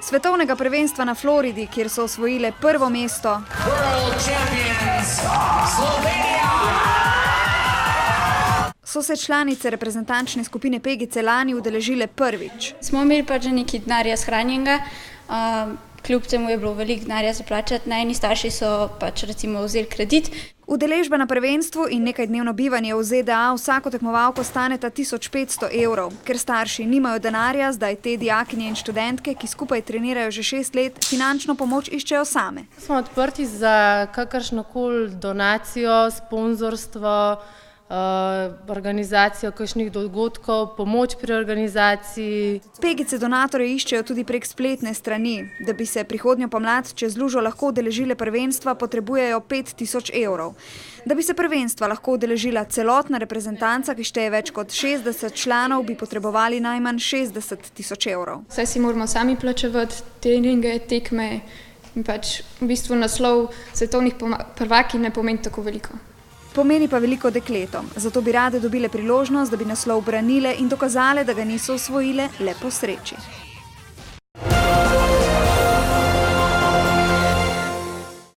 Svetovnega prvenstva na Floridi, kjer so osvojile prvo mesto. So se članice reprezentančne skupine Pegice lani udeležile prvič. Smo imeli pač že nekaj denarja shranjenega, kljub temu je bilo veliko denarja za plačati. Najni starši so pač recimo vzeli kredit. Udeležba na prvenstvu in nekajdnevno bivanje v ZDA vsako tekmovalko staneta 1500 evrov. Ker starši nimajo denarja, zdaj te dijakinje in študentke, ki skupaj trenirajo že 6 let, finančno pomoč iščejo same. Smo odprti za kakršnokoli donacijo, sponzorstvo, organizacijo kakšnih dogodkov, pomoč pri organizaciji. Pegice donatorje iščejo tudi prek spletne strani. Da bi se prihodnjo pomlad čez lužo lahko udeležile prvenstva, potrebujejo 5000 evrov. Da bi se prvenstva lahko udeležila celotna reprezentanca, ki šteje več kot 60 članov, bi potrebovali najmanj 60 000 evrov. Saj si moramo sami plačevati treninge, tekme in pač v bistvu naslov svetovnih prvaki ne pomeni tako veliko. Pomeni pa veliko dekletom, zato bi rade dobile priložnost, da bi naslov branile in dokazale, da ga niso osvojile le po sreči.